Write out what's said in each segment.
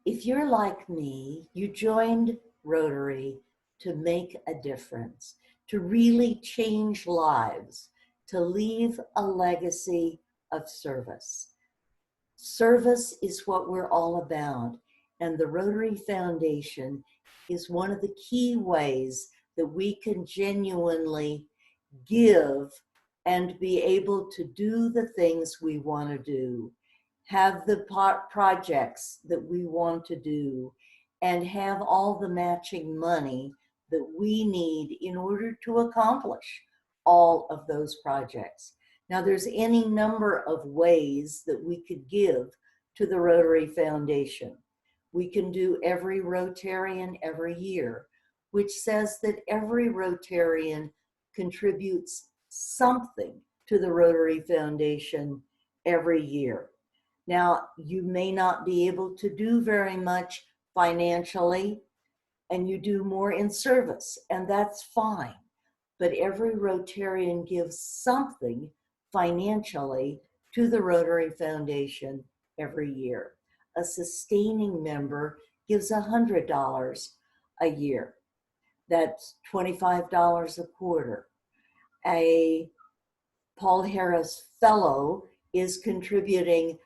If you're like me, you joined Rotary to make a difference, to really change lives, to leave a legacy of service. Service is what we're all about, and the Rotary Foundation is one of the key ways that we can genuinely give and be able to do the things we want to do, have the projects that we want to do, and have all the matching money that we need in order to accomplish all of those projects. Now, there's any number of ways that we could give to the Rotary Foundation. We can do every Rotarian every year, which says that every Rotarian contributes something to the Rotary Foundation every year. Now, you may not be able to do very much financially, and you do more in service, and that's fine. But every Rotarian gives something financially to the Rotary Foundation every year. A sustaining member gives $100 a year. That's $25 a quarter. A Paul Harris Fellow is contributing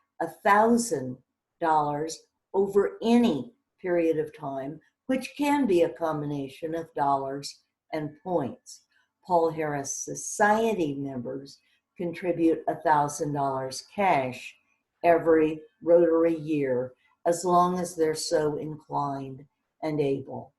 $1,000 over any period of time, which can be a combination of dollars and points. Paul Harris Society members contribute $1,000 cash every Rotary year, as long as they're so inclined and able.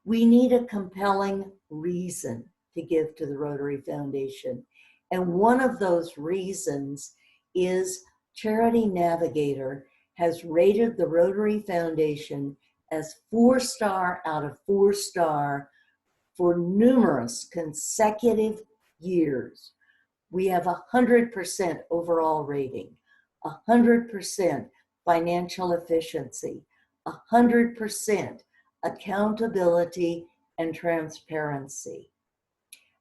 We need a compelling reason to give to the Rotary Foundation. And one of those reasons is Charity Navigator has rated the Rotary Foundation as 4-star out of 4-star for numerous consecutive years. We have 100% overall rating, 100% financial efficiency, 100% accountability and transparency.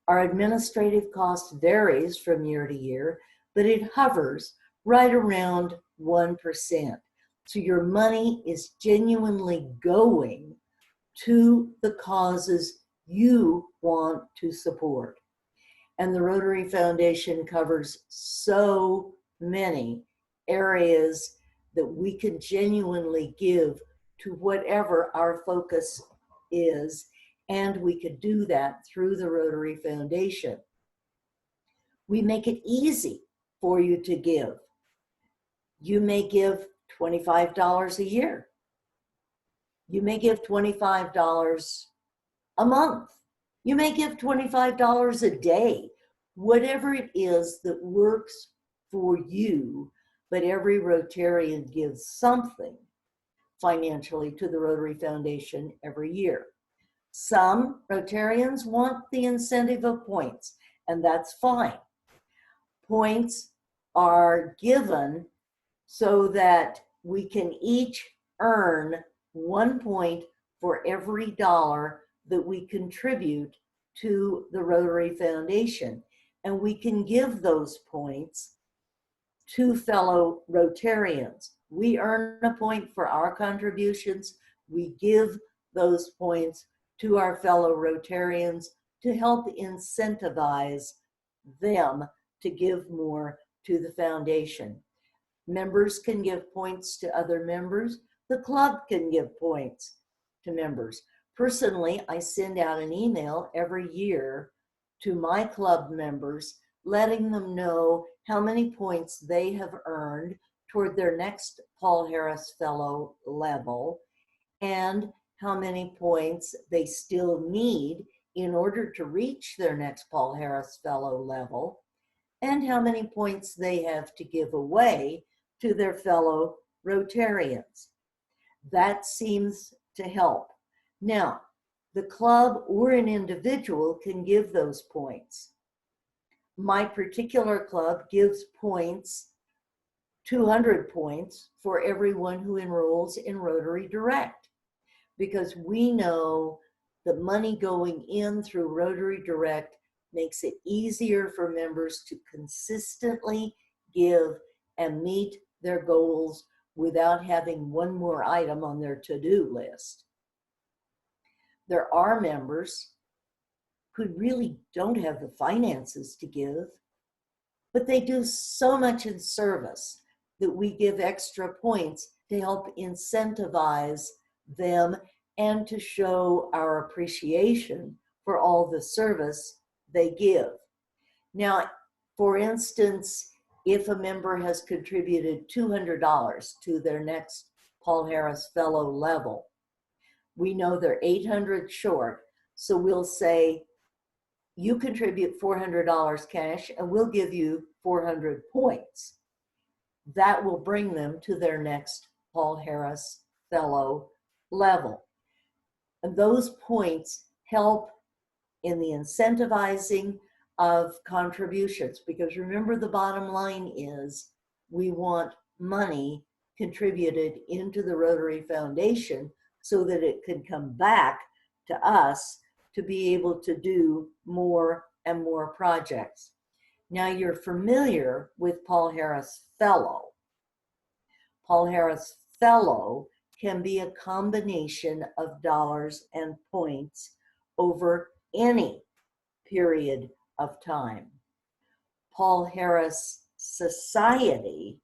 Our administrative cost varies from year to year, but it hovers right around 1%. So your money is genuinely going to the causes you want to support. And the Rotary Foundation covers so many areas that we can genuinely give to whatever our focus is, and we could do that through the Rotary Foundation. We make it easy for you to give. You may give $25 a year. You may give $25 a month. You may give $25 a day. Whatever it is that works for you, but every Rotarian gives something financially to the Rotary Foundation every year. Some Rotarians want the incentive of points, and that's fine. Points are given so that we can each earn 1 point for every dollar that we contribute to the Rotary Foundation. And we can give those points to fellow Rotarians. We earn a point for our contributions. We give those points to our fellow Rotarians to help incentivize them to give more to the foundation. Members can give points to other members. The club can give points to members. Personally, I send out an email every year to my club members, letting them know how many points they have earned toward their next Paul Harris Fellow level, and how many points they still need in order to reach their next Paul Harris Fellow level, and how many points they have to give away to their fellow Rotarians. That seems to help. Now, the club or an individual can give those points. My particular club gives points, 200 points, for everyone who enrolls in Rotary Direct, because we know the money going in through Rotary Direct makes it easier for members to consistently give and meet their goals without having one more item on their to-do list. There are members who really don't have the finances to give, but they do so much in service that we give extra points to help incentivize them and to show our appreciation for all the service they give. Now, for instance, if a member has contributed $200 to their next Paul Harris Fellow level, we know they're $800 short, so we'll say, you contribute $400 cash and we'll give you 400 points. That will bring them to their next Paul Harris Fellow level. And those points help in the incentivizing of contributions, because remember, the bottom line is we want money contributed into the Rotary Foundation so that it can come back to us to be able to do more and more projects. Now, you're familiar with Paul Harris Fellow. Paul Harris Fellow can be a combination of dollars and points over any period of time. Paul Harris Society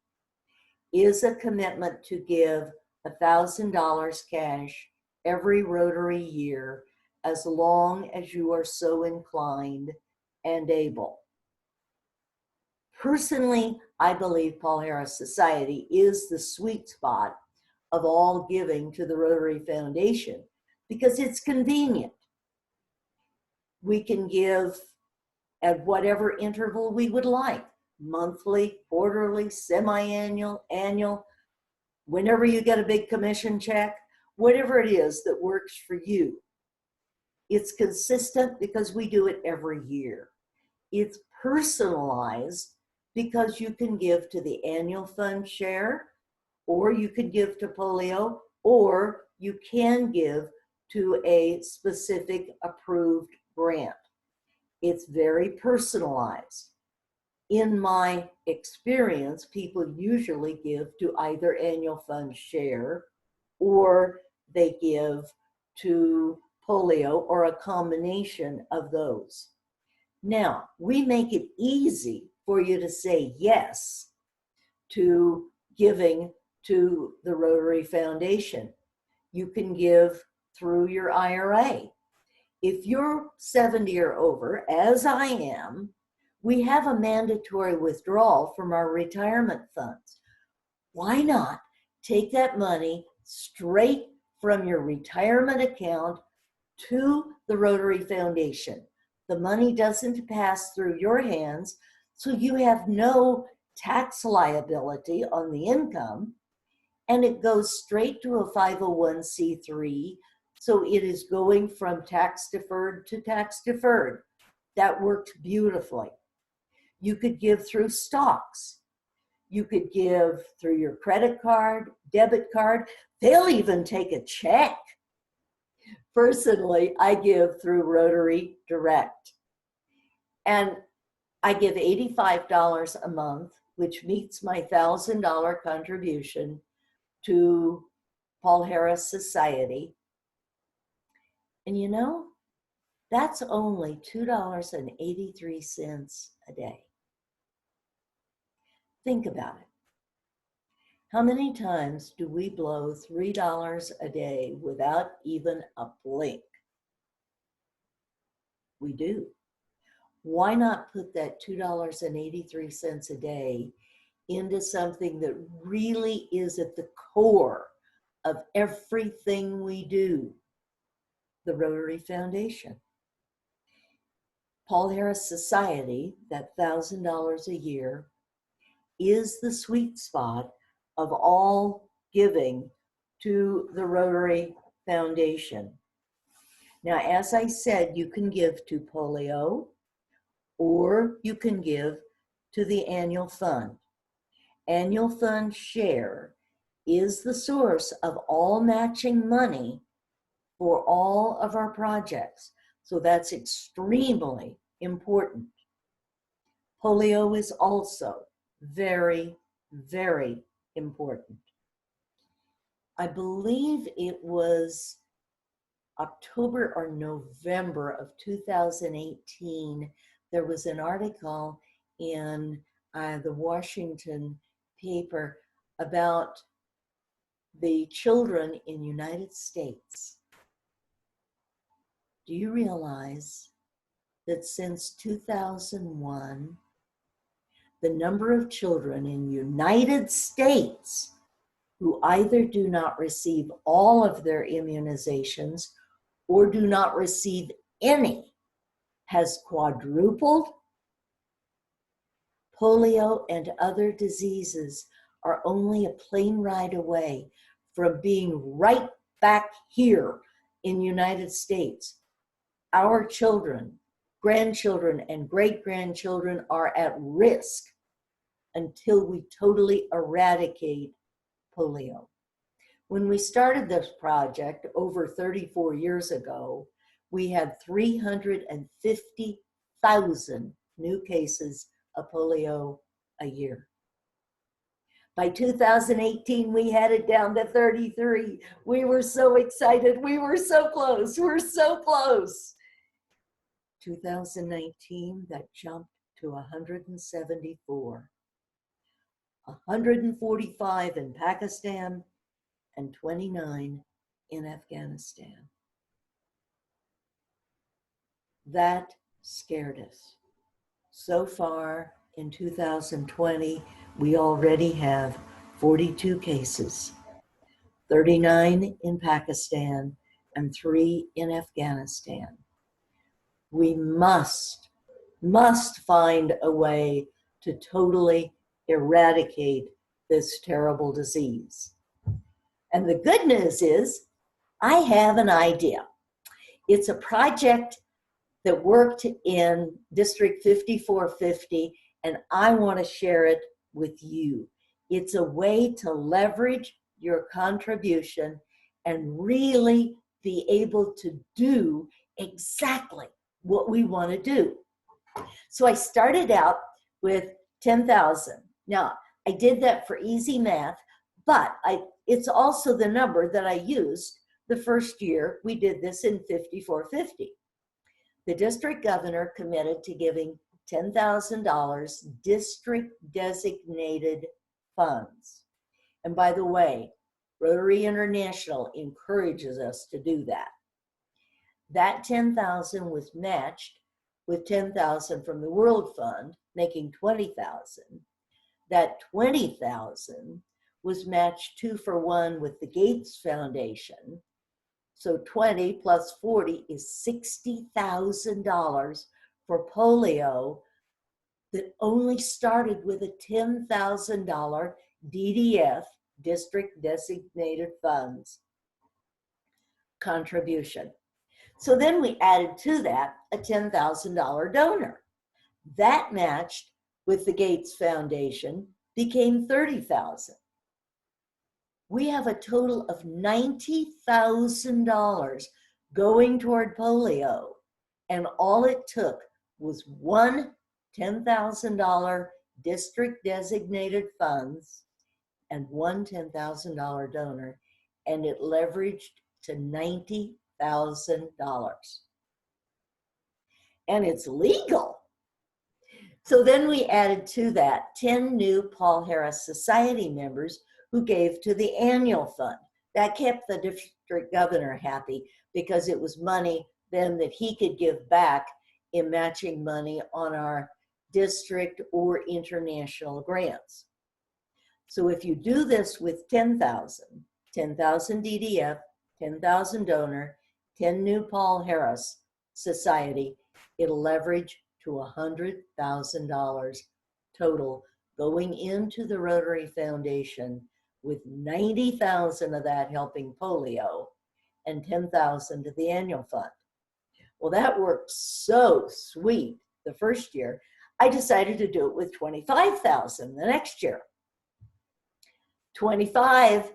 is a commitment to give $1,000 cash every Rotary year, as long as you are so inclined and able. Personally, I believe Paul Harris Society is the sweet spot of all giving to the Rotary Foundation because it's convenient. We can give at whatever interval we would like, monthly, quarterly, semi-annual, annual, whenever you get a big commission check, whatever it is that works for you. It's consistent because we do it every year. It's personalized because you can give to the annual fund share, or you can give to Polio, or you can give to a specific approved grant. It's very personalized. In my experience, people usually give to either annual fund share or they give to Polio or a combination of those. Now, we make it easy for you to say yes to giving to the Rotary Foundation. You can give through your IRA. If you're 70 or over, as I am, we have a mandatory withdrawal from our retirement funds. Why not take that money straight from your retirement account to the Rotary Foundation? The money doesn't pass through your hands, so you have no tax liability on the income, and it goes straight to a 501c3, so it is going from tax deferred to tax deferred. That worked beautifully. You could give through stocks. You could give through your credit card, debit card. They'll even take a check. Personally, I give through Rotary Direct. And I give $85 a month, which meets my $1,000 contribution to Paul Harris Society. And you know, that's only $2.83 a day. Think about it. How many times do we blow $3 a day without even a blink? We do. Why not put that $2.83 a day into something that really is at the core of everything we do? The Rotary Foundation. Paul Harris Society, that $1,000 a year, is the sweet spot of all giving to the Rotary Foundation. Now, as I said, you can give to Polio, or you can give to the annual fund. Annual fund share is the source of all matching money for all of our projects. So that's extremely important. Polio is also very, very important. I believe it was October or November of 2018, there was an article in the Washington paper about the children in United States. Do you realize that since 2001, the number of children in United States who either do not receive all of their immunizations or do not receive any has quadrupled? Polio and other diseases are only a plane ride away from being right back here in the United States. Our children, grandchildren, and great-grandchildren are at risk until we totally eradicate polio. When we started this project over 34 years ago, we had 350,000 new cases of polio a year. By 2018, we had it down to 33. We were so excited. We were so close. We're so close. 2019, that jumped to 174. 145 in Pakistan and 29 in Afghanistan. That scared us. So far in 2020, we already have 42 cases, 39 in Pakistan and 3 in Afghanistan. We must find a way to totally eradicate this terrible disease. And the good news is, I have an idea. It's a project that worked in District 5450, and I want to share it with you. It's a way to leverage your contribution and really be able to do exactly what we want to do. So I started out with 10,000. Now, I did that for easy math, but it's also the number that I used the first year we did this in 5450. The district governor committed to giving $10,000 district designated funds. And by the way, Rotary International encourages us to do that. That 10,000 was matched with 10,000 from the World Fund, making 20,000. That 20,000 was matched 2-for-1 with the Gates Foundation. So 20 plus 40 is $60,000 for polio that only started with a $10,000 DDF, District Designated Funds, contribution. So then we added to that a $10,000 donor. That matched with the Gates Foundation became $30,000. We have a total of $90,000 going toward polio, and all it took was one $10,000 district designated funds and one $10,000 donor, and it leveraged to $90,000. And it's legal. So then we added to that 10 new Paul Harris Society members who gave to the annual fund. That kept the district governor happy because it was money then that he could give back in matching money on our district or international grants. So if you do this with 10,000 DDF, 10,000 donor, 10 new Paul Harris Society, it'll leverage to $100,000 total going into the Rotary Foundation, with 90,000 of that helping polio and 10,000 to the annual fund. Well, that worked so sweet the first year. I decided to do it with 25,000 the next year. 25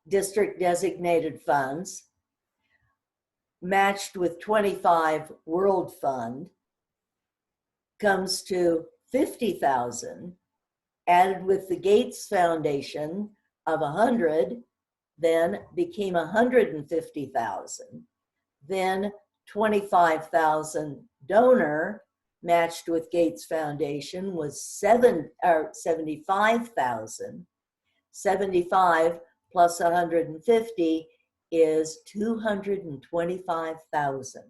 district designated funds matched with 25 World Fund comes to 50,000, added with the Gates Foundation of 100, then became 150,000, then 25,000 donor matched with Gates Foundation was 75,000. 75 plus 150 is 225,000.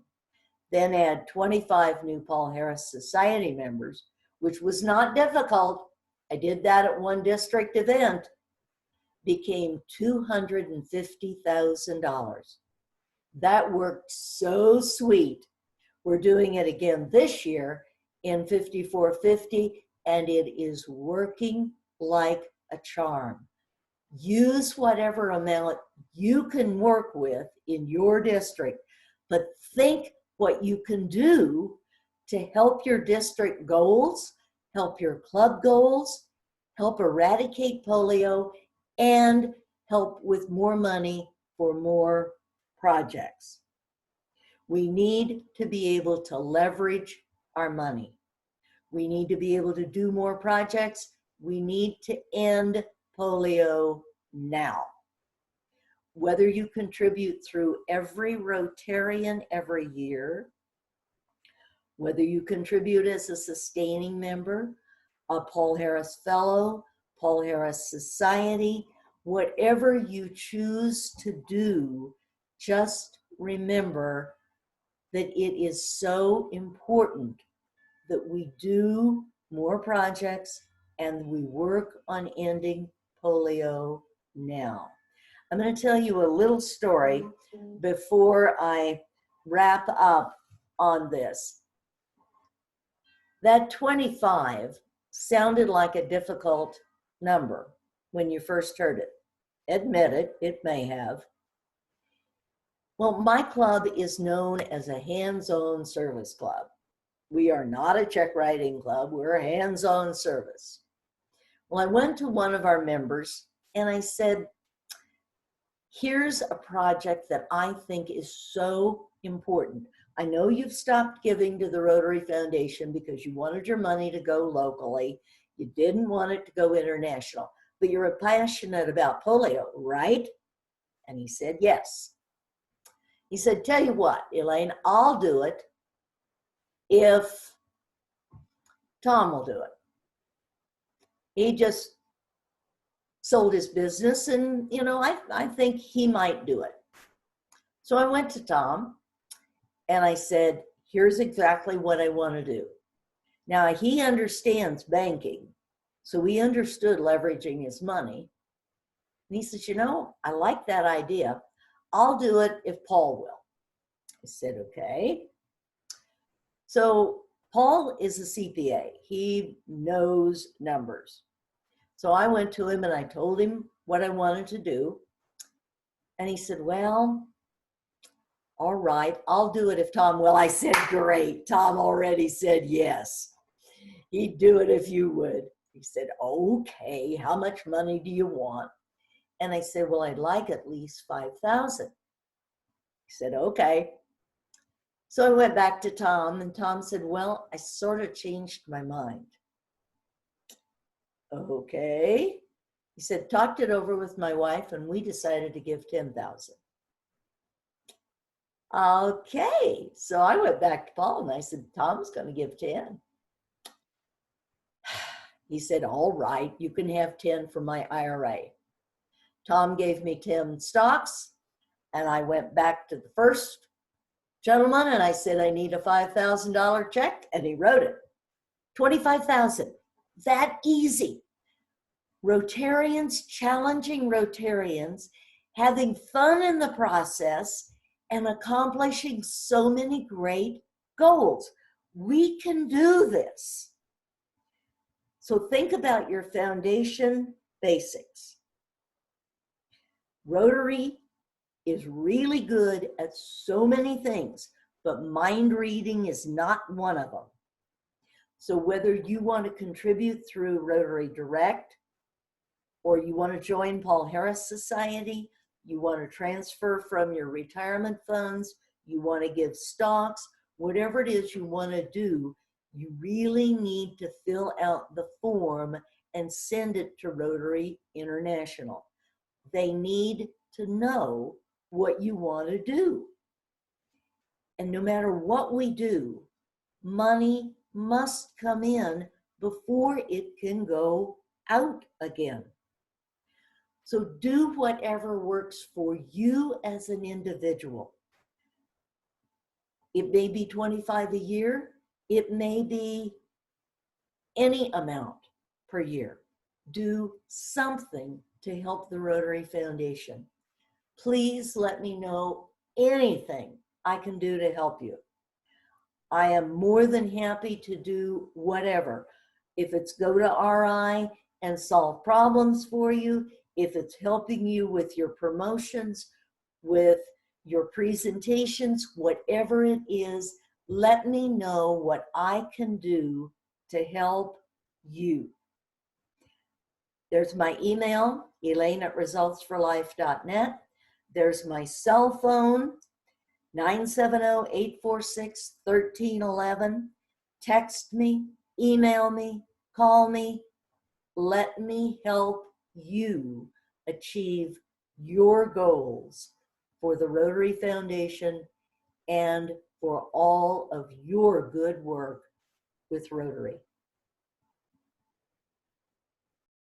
Then add 25 new Paul Harris Society members, which was not difficult. I did that at one district event. Became $250,000. That worked so sweet. We're doing it again this year in 5450, and it is working like a charm. Use whatever amount you can work with in your district, but think what you can do to help your district goals, help your club goals, help eradicate polio, and help with more money for more projects. We need to be able to leverage our money. We need to be able to do more projects. We need to end polio now. Whether you contribute through every Rotarian every year, whether you contribute as a sustaining member, a Paul Harris Fellow, Paul Harris Society, whatever you choose to do, just remember that it is so important that we do more projects and we work on ending polio now. I'm going to tell you a little story before I wrap up on this. That 25 sounded like a difficult number when you first heard it. Admit it, it may have. Well, my club is known as a hands-on service club. We are not a check writing club, we're a hands-on service. Well, I went to one of our members and I said, here's a project that I think is so important. I know you've stopped giving to the Rotary Foundation because you wanted your money to go locally. You didn't want it to go international, but you're passionate about polio, right? And he said, yes. He said, tell you what, Elaine, I'll do it if Tom will do it. He just sold his business and, you know, I think he might do it. So I went to Tom and I said, here's exactly what I want to do. Now, he understands banking, so he understood leveraging his money. And he says, you know, I like that idea. I'll do it if Paul will. I said, okay. So Paul is a CPA. He knows numbers. So I went to him and I told him what I wanted to do. And he said, well, all right, I'll do it if Tom will. I said, great. Tom already said yes. He'd do it if you would. He said, okay, how much money do you want? And I said, well, I'd like at least 5,000. He said, okay. So I went back to Tom and Tom said, well, I sort of changed my mind. Okay. He said, talked it over with my wife and we decided to give 10,000. Okay. So I went back to Paul and I said, Tom's going to give 10. He said, all right, you can have 10 for my IRA. Tom gave me 10 stocks and I went back to the first gentleman and I said, I need a $5,000 check, and he wrote it. 25,000. That easy. Rotarians, challenging Rotarians, having fun in the process and accomplishing so many great goals. We can do this. So think about your foundation basics. Rotary is really good at so many things, but mind reading is not one of them. So whether you want to contribute through Rotary Direct, or you want to join Paul Harris Society, you want to transfer from your retirement funds, you want to give stocks, whatever it is you want to do, you really need to fill out the form and send it to Rotary International. They need to know what you want to do. And no matter what we do, money must come in before it can go out again. So do whatever works for you as an individual. It may be 25 a year. It may be any amount per year. Do something to help the Rotary Foundation. Please let me know anything I can do to help you. I am more than happy to do whatever. If it's go to RI and solve problems for you, if it's helping you with your promotions, with your presentations, whatever it is, let me know what I can do to help you. There's my email, elaine@resultsforlife.net. There's my cell phone, 970-846-1311. Text me, email me, call me. Let me help you achieve your goals for the Rotary Foundation and for all of your good work with Rotary.